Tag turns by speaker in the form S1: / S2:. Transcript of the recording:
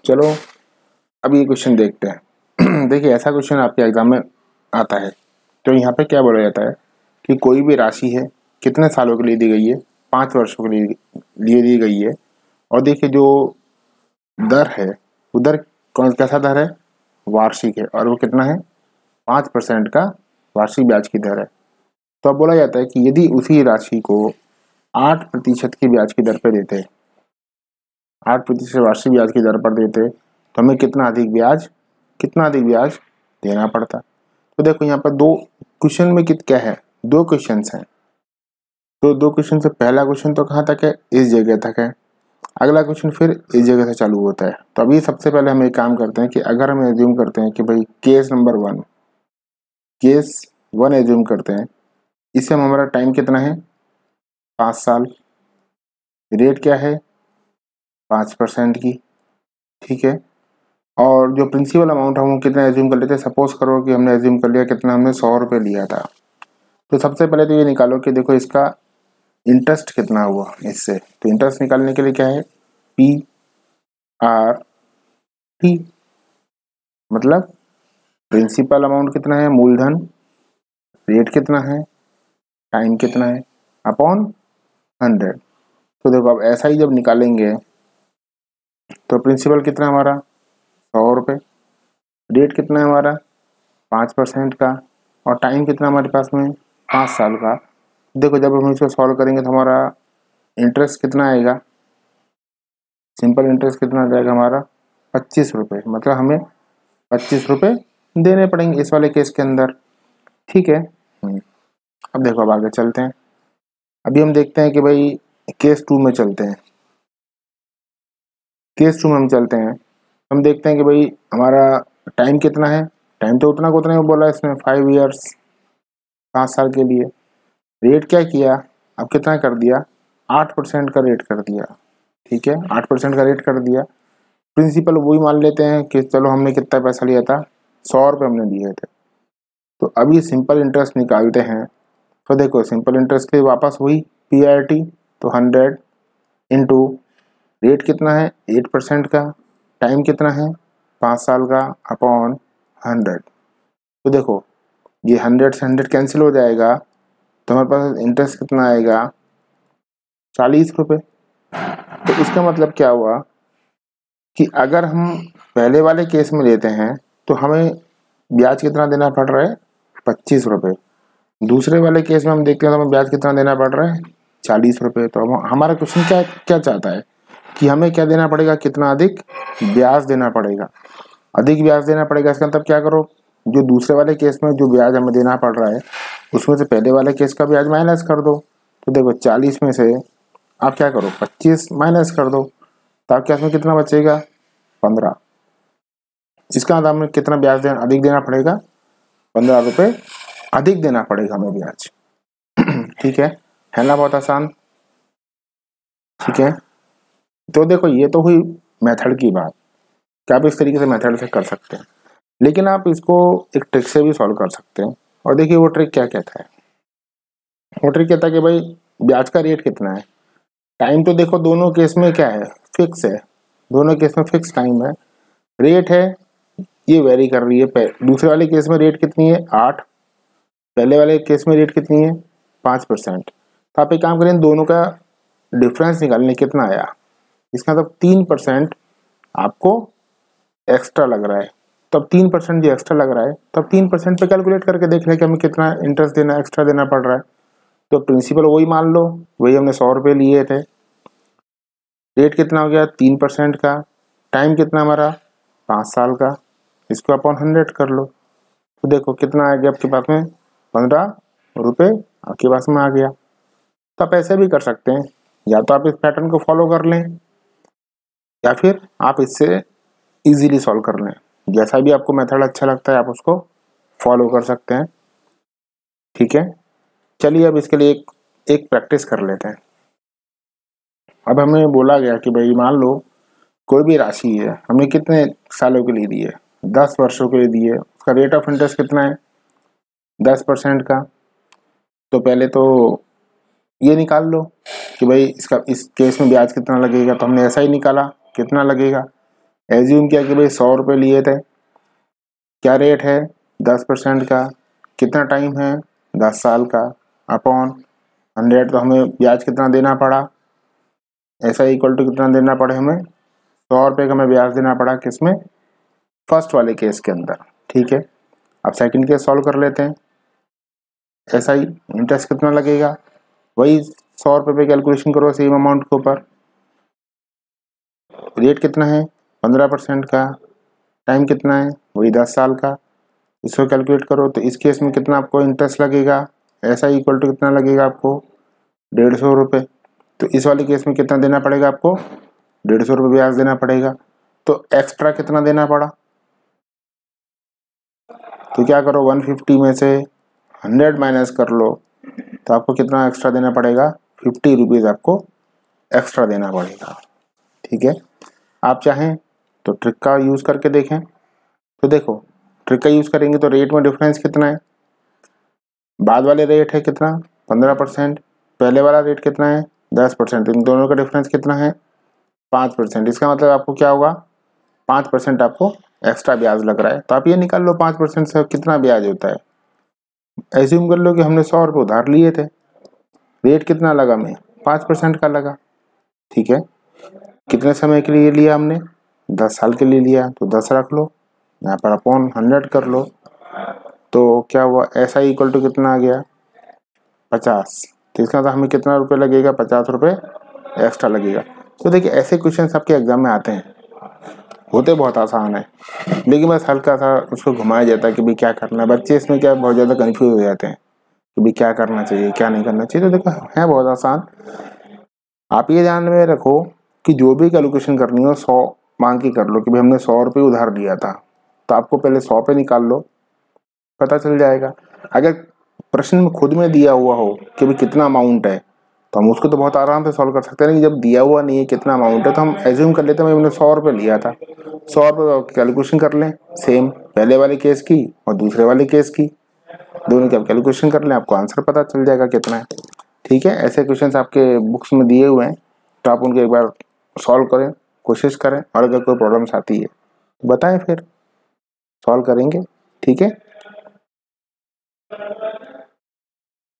S1: चलो अब ये क्वेश्चन देखते हैं। देखिए ऐसा क्वेश्चन आपके एग्जाम में आता है तो यहाँ पे क्या बोला जाता है कि कोई भी राशि है कितने सालों के लिए दी गई है, 5 वर्षों के लिए दी गई है। और देखिए जो दर है वो दर कैसा दर है, वार्षिक है, और वो कितना है 5% का वार्षिक ब्याज की दर है। तो अब बोला जाता है कि यदि उसी राशि को 8% की ब्याज की दर पर देते, 8% वार्षिक ब्याज की दर पर देते तो हमें कितना अधिक ब्याज देना पड़ता। तो देखो यहाँ पर दो क्वेश्चन में क्या है, दो क्वेश्चन हैं। तो दो क्वेश्चन से पहला क्वेश्चन तो कहाँ तक है, इस जगह तक है। अगला क्वेश्चन फिर इस जगह से चालू होता है। तो अभी सबसे पहले हम एक काम करते हैं कि अगर हम एज्यूम करते हैं कि भाई केस वन एज्यूम करते हैं, इससे हमारा टाइम कितना है 5 साल, रेट क्या है 5% की, ठीक है। और जो प्रिंसिपल अमाउंट हम कितना एज्यूम कर लेते हैं, सपोज करो कि हमने एज्यूम कर लिया कितना, हमने 100 रुपये लिया था। तो सबसे पहले तो ये निकालो कि देखो इसका इंटरेस्ट कितना हुआ इससे। तो इंटरेस्ट निकालने के लिए क्या है PRT, मतलब प्रिंसिपल अमाउंट कितना है मूलधन, रेट कितना है, टाइम कितना है, अपॉन 100। तो देखो अब ऐसा ही जब निकालेंगे तो प्रिंसिपल कितना हमारा 100 रुपये, रेट कितना है हमारा 5% का, और टाइम कितना हमारे पास में 5 साल का। देखो जब हम इसको सॉल्व करेंगे तो हमारा इंटरेस्ट कितना आएगा, सिंपल इंटरेस्ट कितना आ जाएगा हमारा 25 रुपये, मतलब हमें 25 रुपये देने पड़ेंगे इस वाले केस के अंदर, ठीक है। अब देखो अब आगे चलते हैं। अभी हम देखते हैं कि भाई केस 2 में चलते हैं। केस 2 में हम चलते हैं, हम देखते हैं कि भाई हमारा टाइम कितना है, टाइम तो उतना को उतना ही बोला इसने 5 ईयर्स, 5 साल के लिए। रेट क्या किया, अब कितना कर दिया 8% का रेट कर दिया, ठीक है 8% का रेट कर दिया। प्रिंसिपल वही मान लेते हैं कि चलो हमने कितना पैसा लिया था 100 रुपये हमने दिए थे। तो अभी सिंपल इंटरेस्ट निकालते हैं। तो देखो सिंपल इंटरेस्ट के लिए वापस वही PRT, तो 100 इंटू रेट कितना है 8% का, टाइम कितना है 5 साल का, अपॉन 100। तो देखो ये 100 से 100 कैंसिल हो जाएगा, तो हमारे पास इंटरेस्ट कितना आएगा 40 रुपये। तो इसका मतलब क्या हुआ कि अगर हम पहले वाले केस में लेते हैं तो हमें ब्याज कितना देना पड़ रहा है 25 रुपये, दूसरे वाले केस में हम देखते हैं तो हमें ब्याज कितना देना पड़ रहा है 40 रुपये। तो हमारा क्वेश्चन क्या चाहता है कि हमें क्या देना पड़ेगा, कितना अधिक ब्याज देना पड़ेगा, अधिक ब्याज देना पड़ेगा। इसका मतलब क्या करो, जो दूसरे वाले केस में जो ब्याज हमें देना पड़ रहा है उसमें से पहले वाले केस का ब्याज माइनस कर दो। तो देखो 40 में से आप क्या करो 25 माइनस कर दो, तो आपके हाथ में कितना बचेगा 15। इसका मतलब हमें कितना ब्याज अधिक देना पड़ेगा 15 रुपये अधिक देना पड़ेगा हमें ब्याज, ठीक है ना, बहुत आसान, ठीक है। तो देखो ये तो हुई मेथड की बात कि आप इस तरीके से मेथड से कर सकते हैं, लेकिन आप इसको एक ट्रिक से भी सॉल्व कर सकते हैं। और देखिए वो ट्रिक क्या कहता है, वो ट्रिक कहता है कि भाई ब्याज का रेट कितना है, टाइम तो देखो दोनों केस में क्या है फिक्स है, दोनों केस में फिक्स टाइम है, रेट है ये वेरी कर रही है। दूसरे वाले केस में रेट कितनी है 8, पहले वाले केस में रेट कितनी है 5%। तो आप एक काम करें दोनों का डिफरेंस निकालने कितना आया, इसका मतलब 3% आपको एक्स्ट्रा लग रहा है। तब 3% जो एक्स्ट्रा लग रहा है तब 3% पे कैलकुलेट करके देख लें कि हमें कितना इंटरेस्ट देना एक्स्ट्रा देना पड़ रहा है। तो प्रिंसिपल वही मान लो, वही हमने 100 रुपये लिए थे, रेट कितना हो गया 3% का, टाइम कितना हमारा 5 साल का, इसको अपॉन 100 कर लो। तो देखो कितना आ गया आपके पास में 15 रुपये आपके पास में आ गया। तो आप ऐसे भी कर सकते हैं, या तो आप इस पैटर्न को फॉलो कर लें या फिर आप इससे इजीली सॉल्व कर लें, जैसा भी आपको मेथड अच्छा लगता है आप उसको फॉलो कर सकते हैं, ठीक है। चलिए अब इसके लिए एक प्रैक्टिस कर लेते हैं। अब हमें बोला गया कि भाई मान लो कोई भी राशि है, हमने कितने सालों के लिए दी है 10 वर्षों के लिए दी है, उसका रेट ऑफ इंटरेस्ट कितना है 10% का। तो पहले तो ये निकाल लो कि भाई इसका इस केस में ब्याज कितना लगेगा, तो हमने ऐसा ही निकाला कितना लगेगा। एज्यूम किया कि भाई 100 रुपये लिए थे, क्या रेट है 10% का, कितना टाइम है 10 साल का, अपॉन 100, तो हमें ब्याज कितना देना पड़ा, ऐसा इक्वल टू कितना देना पड़े हमें 100 रुपये का हमें ब्याज देना पड़ा, किसमें, फर्स्ट वाले केस के अंदर। ठीक है, अब सेकंड केस सॉल्व कर लेते हैं। ऐसा ही इंटरेस्ट कितना लगेगा, वही 100 रुपये पे कैलकुलेशन करो सेम अमाउंट के ऊपर, रेट कितना है 15% का, टाइम कितना है वही 10 साल का, इसको कैलकुलेट करो। तो इस केस में कितना आपको इंटरेस्ट लगेगा, ऐसा इक्वल टू कितना लगेगा आपको 150 रुपये। तो इस वाले केस में कितना देना पड़ेगा आपको 150 रुपये ब्याज देना पड़ेगा। तो एक्स्ट्रा कितना देना पड़ा, तो क्या करो 150 में से 100 माइनस कर लो, तो आपको कितना एक्स्ट्रा देना पड़ेगा 50 रुपीज़ आपको एक्स्ट्रा देना पड़ेगा। ठीक है, आप चाहें तो ट्रिक का यूज़ करके देखें। तो देखो ट्रिक का यूज़ करेंगे तो रेट में डिफरेंस कितना है, बाद वाले रेट है कितना 15%, पहले वाला रेट कितना है 10%, इन दोनों का डिफरेंस कितना है 5%। इसका मतलब आपको क्या होगा 5% आपको एक्स्ट्रा ब्याज लग रहा है। तो आप ये निकाल लो 5% से कितना ब्याज होता है। एज्यूम कर लो कि हमने 100 रुपये उधार लिए थे, रेट कितना लगा हमें 5% का लगा। ठीक है, कितने समय के लिए लिया हमने 10 साल के लिए लिया, तो 10 रख लो, यहाँ पर अपॉन 100 कर लो, तो क्या हुआ ऐसा इक्वल टू कितना आ गया 50। तो इसका मतलब हमें कितना रुपये लगेगा 50 रुपये एक्स्ट्रा लगेगा। तो देखिए ऐसे क्वेश्चन आपके एग्जाम में आते हैं, होते बहुत आसान है, लेकिन बस हल्का सा उसको घुमाया जाता है कि भाई क्या करना है। बच्चे इसमें क्या बहुत ज़्यादा कन्फ्यूज हो जाते हैं कि भाई क्या करना चाहिए क्या नहीं करना चाहिए। तो देखो है बहुत आसान, आप ये ध्यान में रखो कि जो भी कैलकुलेशन करनी हो 100 मान के कर लो कि भाई हमने 100 रुपये उधार लिया था, तो आपको पहले 100 पे निकाल लो, पता चल जाएगा। अगर प्रश्न में खुद में दिया हुआ हो कि भाई कितना अमाउंट है, तो हम उसको तो बहुत आराम से सॉल्व कर सकते हैं। लेकिन जब दिया हुआ नहीं है कितना अमाउंट है, तो हम एज्यूम कर लेते हैं हमने 100 रुपये लिया था, 100 रुपये कैलकुलेशन कर लें सेम पहले वाले केस की और दूसरे वाले केस की, दोनों की आप कैलकुलेशन कर लें, आपको आंसर पता चल जाएगा कितना है। ठीक है, ऐसे क्वेश्चन आपके बुक्स में दिए हुए हैं, तो आप उनको एक बार सॉल्व करें, कोशिश करें, और अगर कोई प्रॉब्लम्स आती है बताएं, फिर सॉल्व करेंगे। ठीक है।